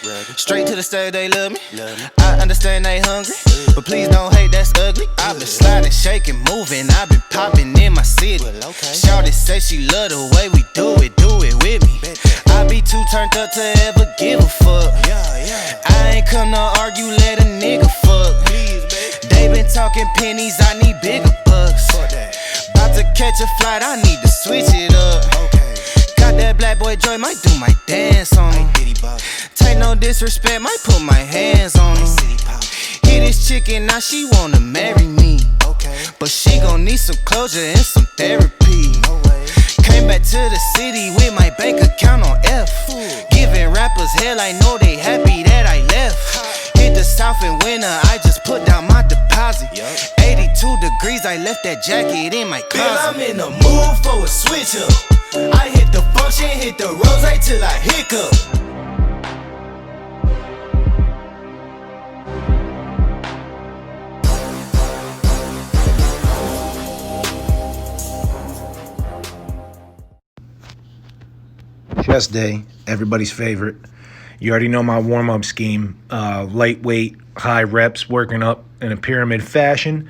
rubby. Straight to the stage, they love me. I understand they hungry, but please don't hate, that's ugly. I've been sliding, shaking, moving, I've been popping in my city. Shawty say she love the way we do it with me. I be too turned up to ever give a fuck. I ain't come to argue, let a nigga fuck. They been talking pennies, I need bigger bucks. About to catch a flight, I need to switch it up. Got that black boy joy, might do my dance on him. Take no disrespect, might put my hands on him. Hit this chicken, now she wanna marry me. But she gon' need some closure and some therapy. Came back to the city with my bank account on F. Giving rappers hell, I know they happy that I left. Hit the south in winter, I just put down my deposit. 82 degrees, I left that jacket in my closet. I'm in the mood for a switch up. I hit the function, hit the rose till I hiccup. Chest day, everybody's favorite. You already know my warm-up scheme. Lightweight, high reps, working up in a pyramid fashion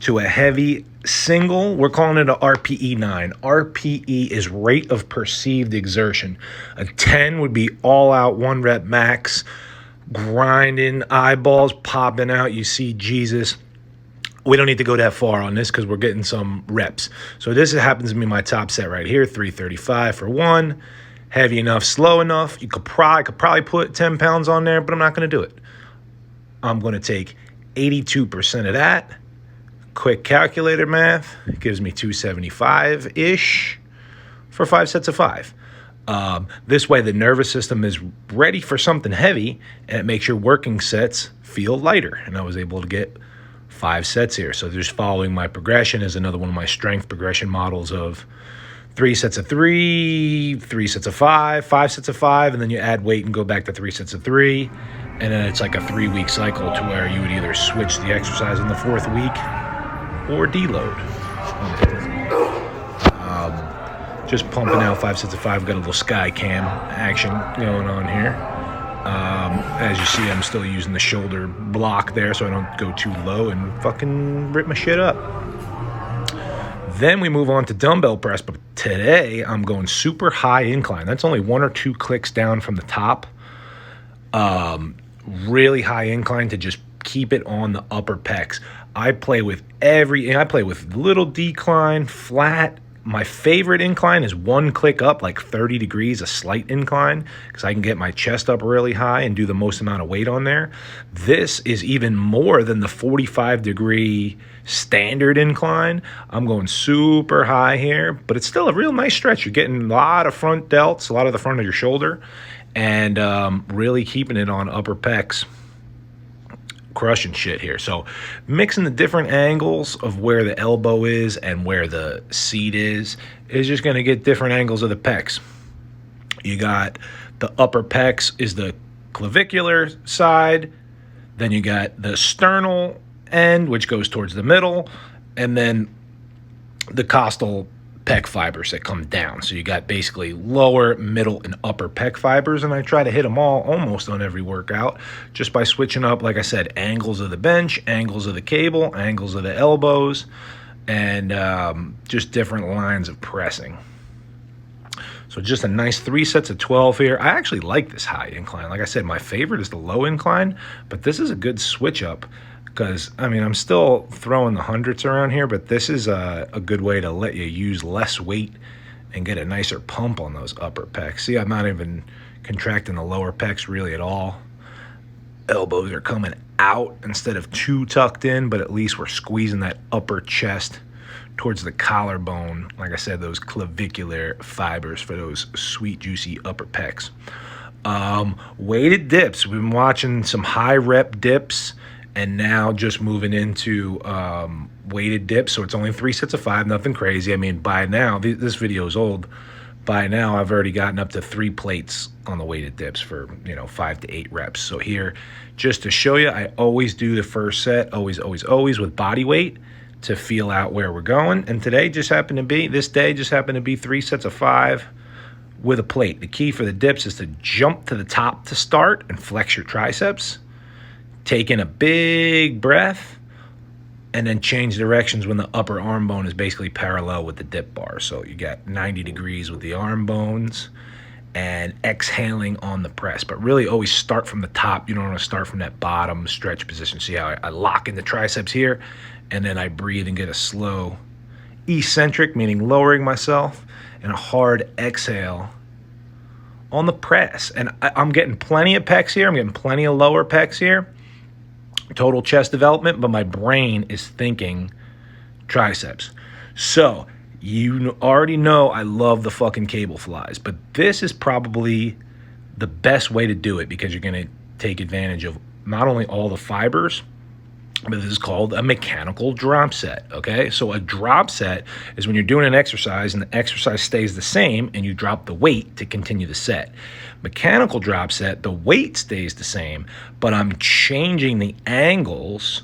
to a heavy single. We're calling it a RPE 9. RPE is rate of perceived exertion. A 10 would be all-out, 1-rep max, grinding, eyeballs popping out. You see Jesus. We don't need to go that far on this because we're getting some reps. So this happens to be my top set right here, 335 for 1. Heavy enough, slow enough. I could probably put 10 pounds on there, but I'm not going to do it. I'm going to take 82% of that. Quick calculator math gives me 275-ish for 5 sets of 5. This way, the nervous system is ready for something heavy, and it makes your working sets feel lighter. And I was able to get 5 sets here. So just following my progression is another one of my strength progression models of 3 sets of 3, 3 sets of 5, 5 sets of 5, and then you add weight and go back to 3 sets of 3. And then it's like a 3-week cycle to where you would either switch the exercise in the 4th week or deload. Just pumping out 5 sets of 5. Got a little sky cam action going on here. As you see, I'm still using the shoulder block there so I don't go too low and fucking rip my shit up. Then we move on to dumbbell press, but today I'm going super high incline. That's only 1 or 2 clicks down from the top. Really high incline to just keep it on the upper pecs. I play with little decline, flat. My favorite incline is 1 click up, like 30 degrees, a slight incline, because I can get my chest up really high and do the most amount of weight on there. This is even more than the 45-degree standard incline. I'm going super high here, but it's still a real nice stretch. You're getting a lot of front delts, a lot of the front of your shoulder, and really keeping it on upper pecs. Crushing shit here. So mixing the different angles of where the elbow is and where the seat is just going to get different angles of the pecs. You got the upper pecs is the clavicular side. Then you got the sternal end, which goes towards the middle. And then the costal pec fibers that come down. So you got basically lower, middle, and upper pec fibers, and I try to hit them all almost on every workout just by switching up, like I said, angles of the bench, angles of the cable, angles of the elbows, and just different lines of pressing. So just a nice 3 sets of 12 here. I actually like this high incline. Like I said, my favorite is the low incline, but this is a good switch up. Because, I mean, I'm still throwing the hundreds around here, but this is a good way to let you use less weight and get a nicer pump on those upper pecs. See, I'm not even contracting the lower pecs really at all. Elbows are coming out instead of too tucked in, but at least we're squeezing that upper chest towards the collarbone. Like I said, those clavicular fibers for those sweet, juicy upper pecs. Weighted dips. We've been watching some high rep dips. And now just moving into weighted dips. So it's only 3 sets of 5, nothing crazy. I mean, by now, this video is old. By now, I've already gotten up to 3 plates on the weighted dips for, 5 to 8 reps. So here, just to show you, I always do the first set, always with body weight to feel out where we're going. And this day just happened to be 3 sets of 5 with a plate. The key for the dips is to jump to the top to start and flex your triceps. Take in a big breath and then change directions when the upper arm bone is basically parallel with the dip bar. So you got 90 degrees with the arm bones and exhaling on the press. But really always start from the top. You don't want to start from that bottom stretch position. See how I lock in the triceps here, and then I breathe and get a slow eccentric, meaning lowering myself, and a hard exhale on the press. And I'm getting plenty of pecs here. I'm getting plenty of lower pecs here. Total chest development, but my brain is thinking triceps. So you already know I love the fucking cable flies, but this is probably the best way to do it because you're going to take advantage of not only all the fibers, but this is called a mechanical drop set, okay? So a drop set is when you're doing an exercise and the exercise stays the same and you drop the weight to continue the set. Mechanical drop set, the weight stays the same, but I'm changing the angles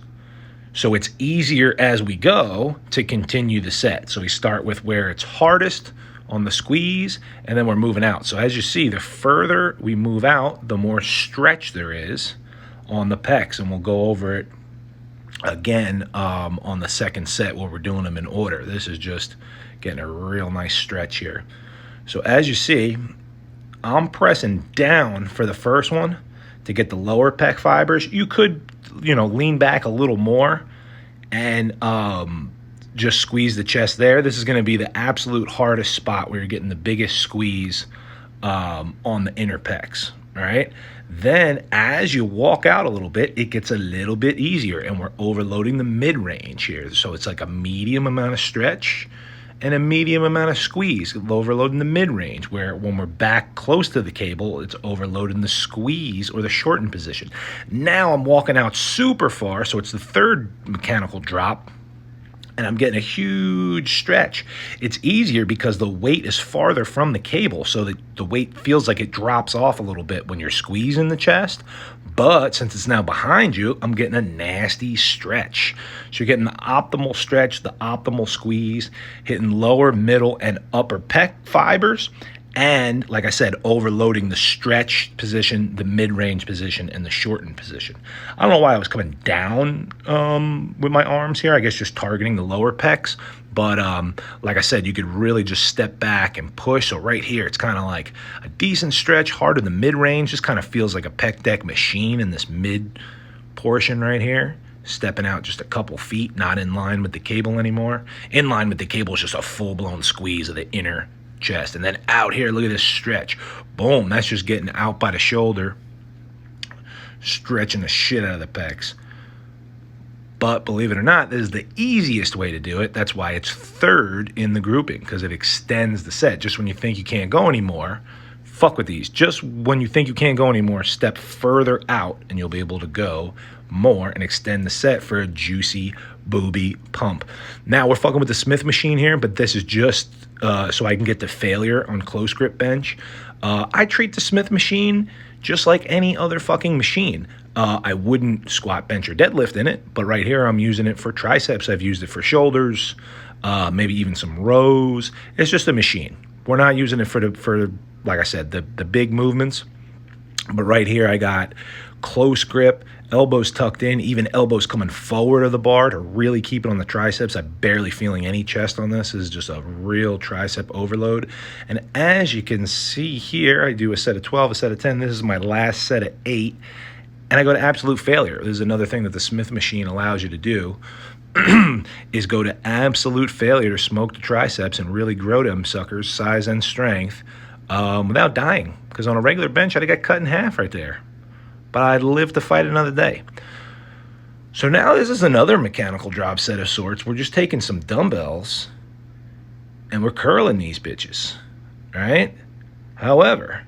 so it's easier as we go to continue the set. So we start with where it's hardest on the squeeze, and then we're moving out. So as you see, the further we move out, the more stretch there is on the pecs, and we'll go over it again on the second set where we're doing them in order. This is just getting a real nice stretch here. So as you see, I'm pressing down for the first one to get the lower pec fibers. You could, lean back a little more and just squeeze the chest there. This is going to be the absolute hardest spot where you're getting the biggest squeeze on the inner pecs. All right. Then as you walk out a little bit, it gets a little bit easier, and we're overloading the mid-range here. So it's like a medium amount of stretch and a medium amount of squeeze, overloading the mid-range, where when we're back close to the cable, it's overloading the squeeze or the shortened position. Now I'm walking out super far, so it's the third mechanical drop, and I'm getting a huge stretch. It's easier because the weight is farther from the cable, so that the weight feels like it drops off a little bit when you're squeezing the chest. But since it's now behind you, I'm getting a nasty stretch. So you're getting the optimal stretch, the optimal squeeze, hitting lower, middle, and upper pec fibers. And like I said, overloading the stretch position, the mid-range position, and the shortened position. I don't know why I was coming down with my arms here. I guess just targeting the lower pecs. But like I said, you could really just step back and push. So right here, it's kind of like a decent stretch, hard in the mid-range. Just kind of feels like a pec deck machine in this mid portion right here. Stepping out just a couple feet, not in line with the cable anymore. In line with the cable is just a full-blown squeeze of the inner chest. And then out here, look at this stretch. Boom, that's just getting out by the shoulder, stretching the shit out of the pecs. But believe it or not, this is the easiest way to do it. That's why it's third in the grouping, because it extends the set. Just when you think you can't go anymore, fuck with these. Just when you think you can't go anymore, step further out and you'll be able to go more and extend the set for a juicy booby pump. Now we're fucking with the Smith machine here, but this is just so I can get to failure on close grip bench. I treat the Smith machine just like any other fucking machine. I wouldn't squat, bench, or deadlift in it, but right here I'm using it for triceps. I've used it for shoulders, maybe even some rows. It's just a machine. We're not using it for like I said, the big movements. But right here I got close grip, elbows tucked in, even elbows coming forward of the bar to really keep it on the triceps. I'm barely feeling any chest on this. This is just a real tricep overload. And as you can see here, I do a set of 12, a set of 10. This is my last set of 8. And I go to absolute failure. This is another thing that the Smith machine allows you to do is go to absolute failure to smoke the triceps and really grow them suckers, size and strength, without dying. Because on a regular bench, I'd have got cut in half right there. But I'd live to fight another day. So now this is another mechanical drop set of sorts. We're just taking some dumbbells and we're curling these bitches, right? However,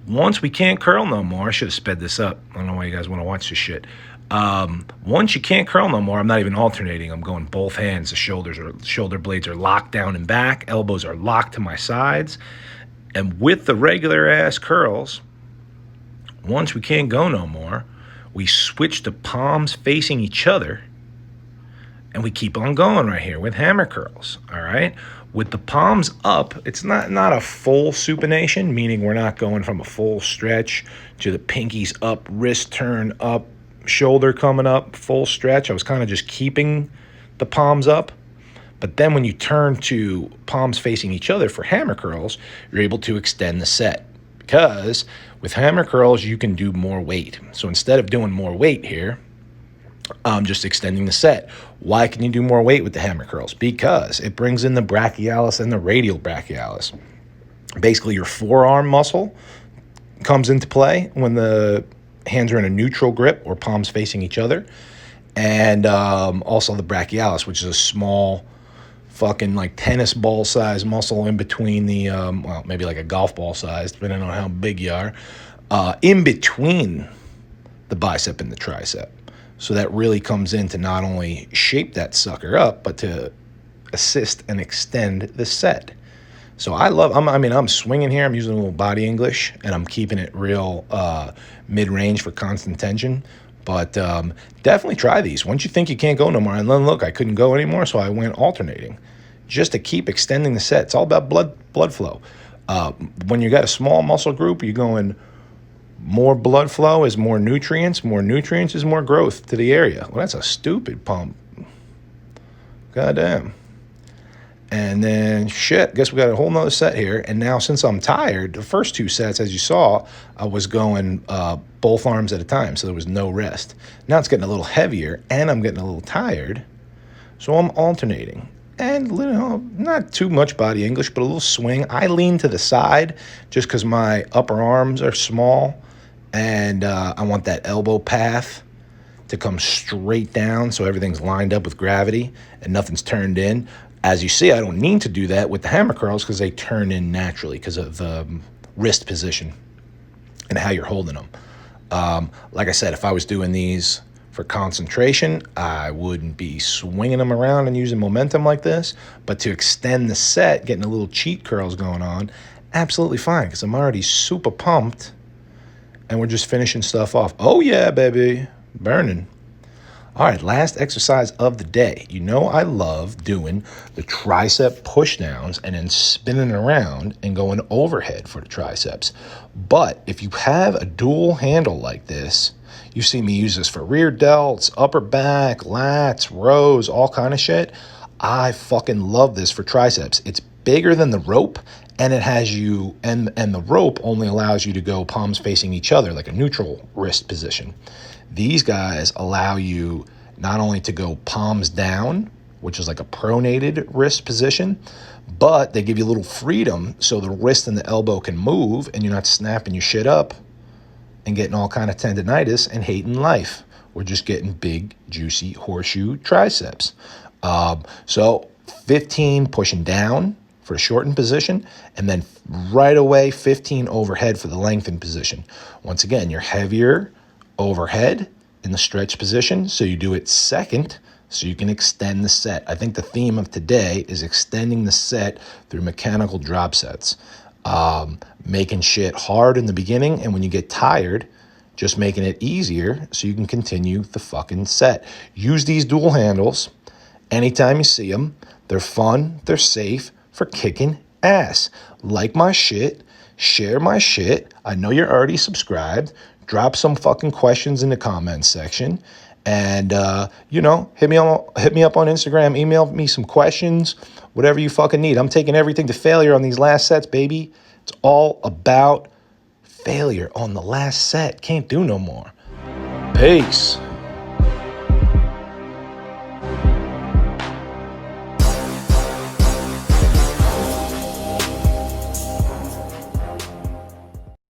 once we can't curl no more, I should have sped this up. I don't know why you guys want to watch this shit. Once you can't curl no more, I'm not even alternating. I'm going both hands. The shoulder blades are locked down and back. Elbows are locked to my sides. And with the regular ass curls, once we can't go no more, we switch to palms facing each other, and we keep on going right here with hammer curls, all right? With the palms up, it's not a full supination, meaning we're not going from a full stretch to the pinkies up, wrist turn up, shoulder coming up, full stretch. I was kind of just keeping the palms up. But then when you turn to palms facing each other for hammer curls, you're able to extend the set. Because with hammer curls, you can do more weight. So instead of doing more weight here, I'm just extending the set. Why can you do more weight with the hammer curls? Because it brings in the brachialis and the radial brachialis. Basically, your forearm muscle comes into play when the hands are in a neutral grip or palms facing each other. And also the brachialis, which is a small fucking like tennis ball size muscle in between the, well, maybe like a golf ball size, depending on how big you are, in between the bicep and the tricep. So that really comes in to not only shape that sucker up, but to assist and extend the set. So I'm swinging here. I'm using a little body English, and I'm keeping it real mid-range for constant tension. But definitely try these. Once you think you can't go no more, and then look, I couldn't go anymore, so I went alternating just to keep extending the set. It's all about blood flow. When you got a small muscle group, you're going more blood flow is more nutrients is more growth to the area. Well, that's a stupid pump. Goddamn. And then, shit, guess we got a whole nother set here. And now, since I'm tired, the first two sets, as you saw, I was going both arms at a time, so there was no rest. Now it's getting a little heavier, and I'm getting a little tired, so I'm alternating. And, you know, not too much body English, but a little swing. I lean to the side just because my upper arms are small, and I want that elbow path to come straight down so everything's lined up with gravity and nothing's turned in. As you see, I don't need to do that with the hammer curls because they turn in naturally because of the wrist position and how you're holding them. Like I said, if I was doing these for concentration, I wouldn't be swinging them around and using momentum like this. But to extend the set, getting a little cheat curls going on, absolutely fine because I'm already super pumped and we're just finishing stuff off. Oh, yeah, baby. Burning. All right, last exercise of the day. You know I love doing the tricep pushdowns and then spinning around and going overhead for the triceps. But if you have a dual handle like this, you see me use this for rear delts, upper back, lats, rows, all kind of shit. I fucking love this for triceps. It's bigger than the rope, and it has you, and the rope only allows you to go palms facing each other, like a neutral wrist position. These guys allow you not only to go palms down, which is like a pronated wrist position, but they give you a little freedom so the wrist and the elbow can move and you're not snapping your shit up and getting all kind of tendinitis and hating life. We're just getting big, juicy horseshoe triceps. So 15 pushing down for a shortened position, and then right away 15 overhead for the lengthened position. Once again, you're heavier overhead in the stretch position, so you do it second so you can extend the set. I think the theme of today is extending the set through mechanical drop sets, making shit hard in the beginning, and when you get tired, just making it easier so you can continue the fucking set. Use these dual handles anytime you see them. They're fun, they're safe for kicking ass. Like my shit, share my shit. I know you're already subscribed. Drop some fucking questions in the comments section. And, hit me up on Instagram. Email me some questions. Whatever you fucking need. I'm taking everything to failure on these last sets, baby. It's all about failure on the last set. Can't do no more. Peace.